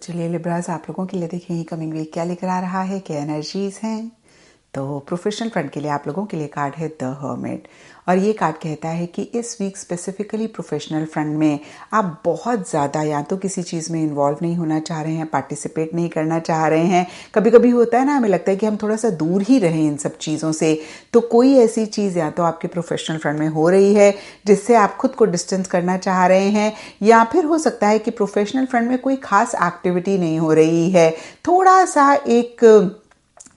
चलिए लिब्रास, आप लोगों के लिए देखिए कमिंग वीक क्या लेकर आ रहा है, क्या एनर्जीज हैं। तो प्रोफेशनल फ्रंट के लिए आप लोगों के लिए कार्ड है द हर्मिट, और ये कार्ड कहता है कि इस वीक स्पेसिफिकली प्रोफेशनल फ्रंट में आप बहुत ज़्यादा या तो किसी चीज़ में इन्वॉल्व नहीं होना चाह रहे हैं, पार्टिसिपेट नहीं करना चाह रहे हैं। कभी कभी होता है ना, हमें लगता है कि हम थोड़ा सा दूर ही रहें इन सब चीज़ों से। तो कोई ऐसी चीज़ या तो आपके प्रोफेशनल फ्रंट में हो रही है जिससे आप खुद को डिस्टेंस करना चाह रहे हैं, या फिर हो सकता है कि प्रोफेशनल फ्रंट में कोई खास एक्टिविटी नहीं हो रही है। थोड़ा सा एक,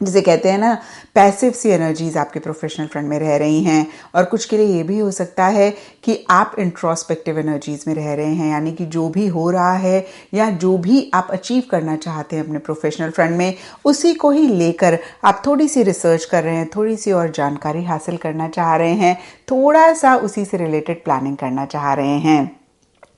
जिसे कहते हैं ना, पैसिव सी एनर्जीज आपके प्रोफेशनल फ्रंट में रह रही हैं। और कुछ के लिए ये भी हो सकता है कि आप इंट्रोस्पेक्टिव एनर्जीज में रह रहे हैं, यानी कि जो भी हो रहा है या जो भी आप अचीव करना चाहते हैं अपने प्रोफेशनल फ्रंट में, उसी को ही लेकर आप थोड़ी सी रिसर्च कर रहे हैं, थोड़ी सी और जानकारी हासिल करना चाह रहे हैं, थोड़ा सा उसी से रिलेटेड प्लानिंग करना चाह रहे हैं।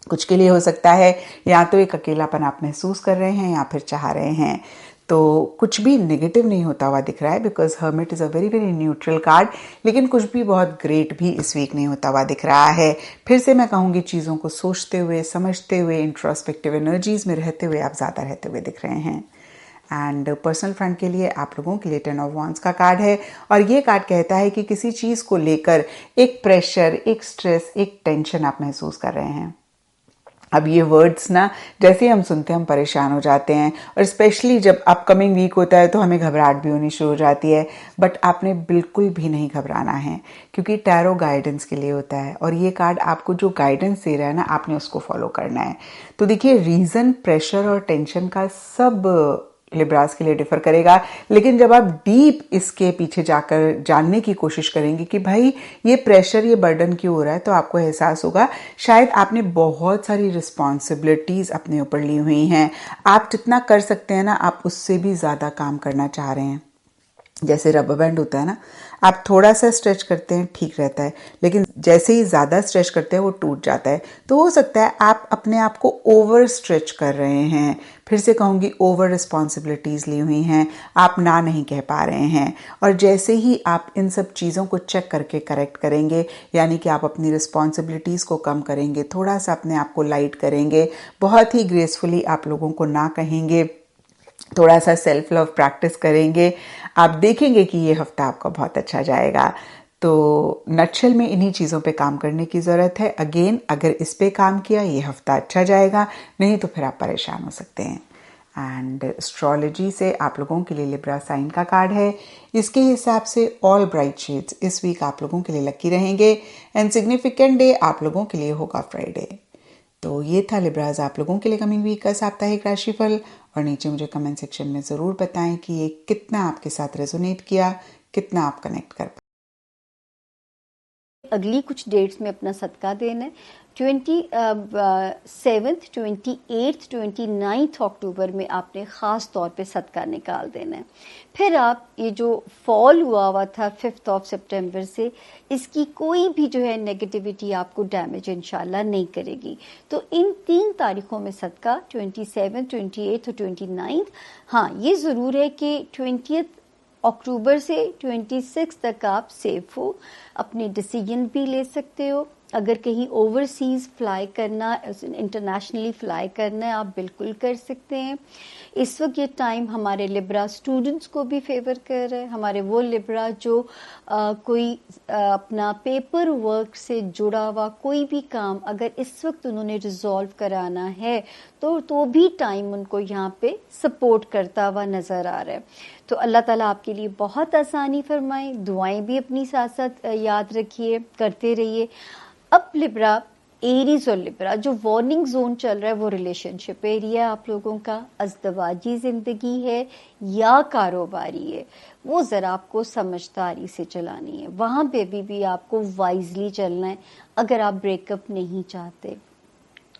कुछ के लिए हो सकता है या तो एक अकेलापन आप महसूस कर रहे हैं या फिर चाह रहे हैं। तो कुछ भी नेगेटिव नहीं होता हुआ दिख रहा है, because hermit is a very very neutral card, लेकिन कुछ भी बहुत ग्रेट भी इस वीक नहीं होता हुआ दिख रहा है। फिर से मैं कहूँगी, चीज़ों को सोचते हुए, समझते हुए, इंट्रोस्पेक्टिव एनर्जीज में रहते हुए आप ज़्यादा रहते हुए दिख रहे हैं। एंड पर्सनल फ्रंट के लिए आप लोगों के लिए 10 ऑफ वांड्स का कार्ड है, और ये कार्ड कहता है कि किसी चीज़ को लेकर एक प्रेशर, एक स्ट्रेस, एक टेंशन आप महसूस कर रहे हैं। अब ये वर्ड्स ना, जैसे ही हम सुनते हैं हम परेशान हो जाते हैं, और स्पेशली जब अपकमिंग वीक होता है तो हमें घबराहट भी होनी शुरू हो जाती है। बट आपने बिल्कुल भी नहीं घबराना है, क्योंकि टैरो गाइडेंस के लिए होता है, और ये कार्ड आपको जो गाइडेंस दे रहा है ना, आपने उसको फॉलो करना है। तो देखिए, रीज़न, प्रेशर और टेंशन का सब लिब्रास के लिए डिफर करेगा, लेकिन जब आप डीप इसके पीछे जाकर जानने की कोशिश करेंगे कि भाई ये प्रेशर, ये बर्डन क्यों हो रहा है, तो आपको एहसास होगा शायद आपने बहुत सारी रिस्पॉन्सिबिलिटीज़ अपने ऊपर ली हुई हैं। आप जितना कर सकते हैं ना, आप उससे भी ज़्यादा काम करना चाह रहे हैं। जैसे रबर बैंड होता है ना, आप थोड़ा सा स्ट्रेच करते हैं ठीक रहता है, लेकिन जैसे ही ज़्यादा स्ट्रेच करते हैं वो टूट जाता है। तो हो सकता है आप अपने आप को ओवर स्ट्रेच कर रहे हैं। फिर से कहूँगी, ओवर रिस्पॉन्सिबिलिटीज़ ली हुई हैं, आप ना नहीं कह पा रहे हैं। और जैसे ही आप इन सब चीज़ों को चेक करके करेक्ट करेंगे, यानी कि आप अपनी रिस्पॉन्सिबिलिटीज़ को कम करेंगे, थोड़ा सा अपने आप को लाइट करेंगे, बहुत ही ग्रेसफुली आप लोगों को ना कहेंगे, थोड़ा सा सेल्फ लव प्रैक्टिस करेंगे, आप देखेंगे कि ये हफ्ता आपका बहुत अच्छा जाएगा। तो नटशेल में इन्हीं चीज़ों पे काम करने की ज़रूरत है। अगेन, अगर इस पे काम किया ये हफ्ता अच्छा जाएगा, नहीं तो फिर आप परेशान हो सकते हैं। एंड एस्ट्रोलॉजी से आप लोगों के लिए लिब्रा साइन का कार्ड है। इसके हिसाब से ऑल ब्राइट शेड्स इस वीक आप लोगों के लिए लकी रहेंगे, एंड सिग्निफिकेंट डे आप लोगों के लिए होगा फ्राइडे। तो ये था लिब्राज आप लोगों के लिए कमिंग वीक का साप्ताहिक राशिफल, और नीचे मुझे कमेंट सेक्शन में ज़रूर बताएं कि ये कितना आपके साथ रेजोनेट किया, कितना आप कनेक्ट कर पाए। अगली कुछ डेट्स में अपना सदका देना है। 27th, 28th, 29th अक्टूबर में आपने ख़ास तौर पे सदका निकाल देना है। फिर आप ये जो फॉल हुआ था 5th ऑफ सितंबर से, इसकी कोई भी जो है नेगेटिविटी आपको डैमेज इंशाल्लाह नहीं करेगी। तो इन 3 तारीखों में सदका, 27, 28 और 29। हाँ, ये ज़रूर है कि 20th अक्टूबर से 26 तक आप सेफ हो, अपने डिसीजन भी ले सकते हो। अगर कहीं ओवरसीज फ्लाई करना, इंटरनेशनली फ्लाई करना है, आप बिल्कुल कर सकते हैं। इस वक्त ये टाइम हमारे लिब्रा स्टूडेंट्स को भी फेवर कर रहा है। हमारे वो लिब्रा जो कोई अपना पेपर वर्क से जुड़ा हुआ कोई भी काम अगर इस वक्त उन्होंने रिजॉल्व कराना है, तो भी टाइम उनको यहाँ पे सपोर्ट करता हुआ नज़र आ रहा है। तो अल्लाह ताला आपके लिए बहुत आसानी फरमाए। दुआएं भी अपनी साथ साथ याद रखिए, करते रहिए। अब लिब्रा, एरीज और लिब्रा, जो वार्निंग जोन चल रहा है वो रिलेशनशिप एरिया आप लोगों का, अज़दवाजी जिंदगी है या कारोबारी है, वो ज़रा आपको समझदारी से चलानी है। वहाँ पे भी आपको वाइजली चलना है अगर आप ब्रेकअप नहीं चाहते।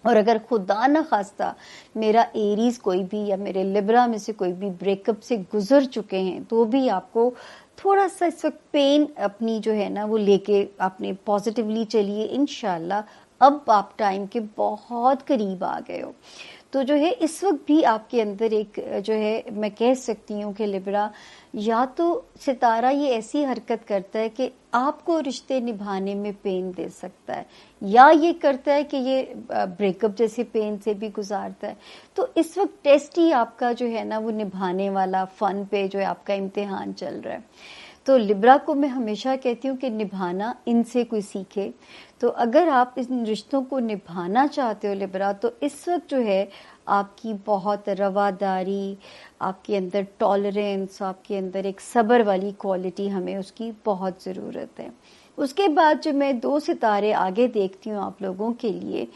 और अगर खुदा न खास्ता मेरा एरीज कोई भी या मेरे लिब्रा में से कोई भी ब्रेकअप से गुजर चुके हैं, तो भी आपको थोड़ा सा इस वक्त पेन अपनी जो है ना वो लेके आपने पॉजिटिवली चलिए, इंशाल्लाह अब आप टाइम के बहुत करीब आ गए हो। तो जो है इस वक्त भी आपके अंदर एक जो है मैं कह सकती हूँ कि लिब्रा, या तो सितारा ये ऐसी हरकत करता है कि आपको रिश्ते निभाने में पेन दे सकता है, या ये करता है कि ये ब्रेकअप जैसे पेन से भी गुजारता है। तो इस वक्त टेस्ट ही आपका जो है ना वो निभाने वाला, फन पे जो है आपका इम्तिहान चल रहा है। तो लिब्रा को मैं हमेशा कहती हूँ कि निभाना इनसे कोई सीखे। तो अगर आप इन रिश्तों को निभाना चाहते हो लिब्रा, तो इस वक्त जो है आपकी बहुत रवादारी, आपके अंदर टॉलरेंस, आपके अंदर एक सब्र वाली क्वालिटी, हमें उसकी बहुत ज़रूरत है। उसके बाद जो मैं 2 सितारे आगे देखती हूँ आप लोगों के लिए,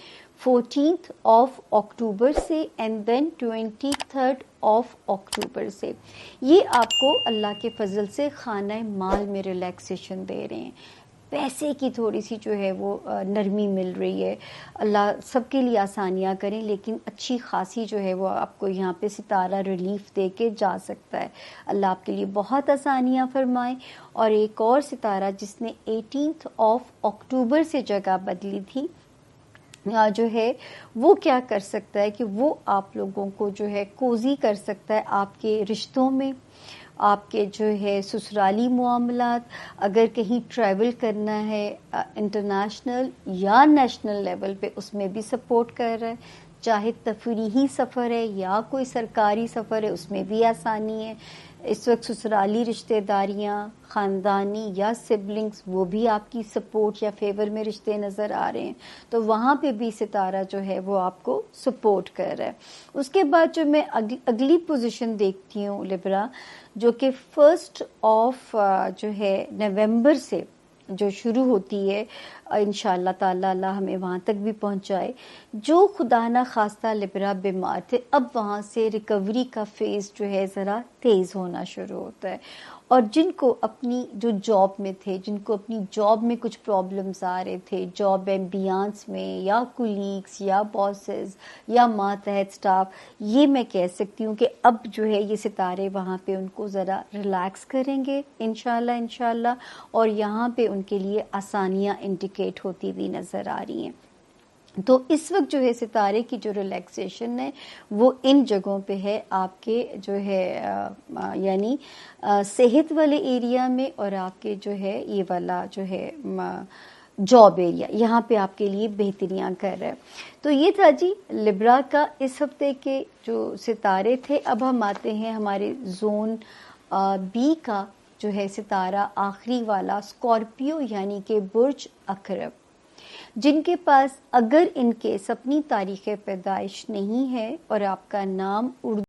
14th ऑफ अक्टूबर से and then 23rd of October से, ये आपको अल्लाह के फजल से खाना माल में रिलैक्सेशन दे रहे हैं। पैसे की थोड़ी सी जो है वो नरमी मिल रही है। अल्लाह सबके लिए आसानियाँ करें, लेकिन अच्छी खासी जो है वो आपको यहाँ पे सितारा रिलीफ दे के जा सकता है। अल्लाह आपके लिए बहुत आसानियाँ फरमाए। और एक और सितारा जिसने 18th ऑफ अक्टूबर से जगह बदली थी, जो है वो क्या कर सकता है कि वो आप लोगों को जो है कोजी कर सकता है आपके रिश्तों में, आपके जो है ससुराली मामलात, अगर कहीं ट्रैवल करना है इंटरनेशनल या नेशनल लेवल पे, उसमें भी सपोर्ट कर रहा है। चाहे तफरीही सफ़र है या कोई सरकारी सफ़र है, उसमें भी आसानी है। इस वक्त ससुराली रिश्तेदारियाँ, ख़ानदानी या सिबलिंग्स, वो भी आपकी सपोर्ट या फेवर में रिश्ते नज़र आ रहे हैं, तो वहाँ पे भी सितारा जो है वो आपको सपोर्ट कर रहा है। उसके बाद जो मैं अगली पोजीशन देखती हूँ लिब्रा, जो कि 1 जो है नवंबर से जो शुरू होती है, इंशाअल्लाह ताला अल्लाह हमें वहाँ तक भी पहुँचाए। जो खुदा ना खास्ता लिब्रा बीमार थे, अब वहाँ से रिकवरी का फेज़ जो है ज़रा तेज़ होना शुरू होता है। और जिनको अपनी जो जॉब में थे, जिनको अपनी जॉब में कुछ प्रॉब्लम्स आ रहे थे, जॉब एम्बियंस में, या कुलीग्स या बॉसेस या मातहत स्टाफ, ये मैं कह सकती हूँ कि अब जो है ये सितारे वहाँ पे उनको ज़रा रिलैक्स करेंगे इंशाल्लाह, और यहाँ पे उनके लिए आसानियाँ इंडिकेट होती हुई नज़र आ रही हैं। तो इस वक्त जो है सितारे की जो रिलैक्सेशन है वो इन जगहों पे है, आपके जो है यानी सेहत वाले एरिया में, और आपके जो है ये वाला जो है जॉब एरिया, यहाँ पे आपके लिए बेहतरियाँ कर रहा है। तो ये था जी लिब्रा का इस हफ्ते के जो सितारे थे। अब हम आते हैं हमारे जोन बी का जो है सितारा, आखिरी वाला स्कॉर्पियो, यानी कि बुर्ज अकरब, जिनके पास अगर इनके अपनी तारीख़ पैदाइश नहीं है और आपका नाम उर्दू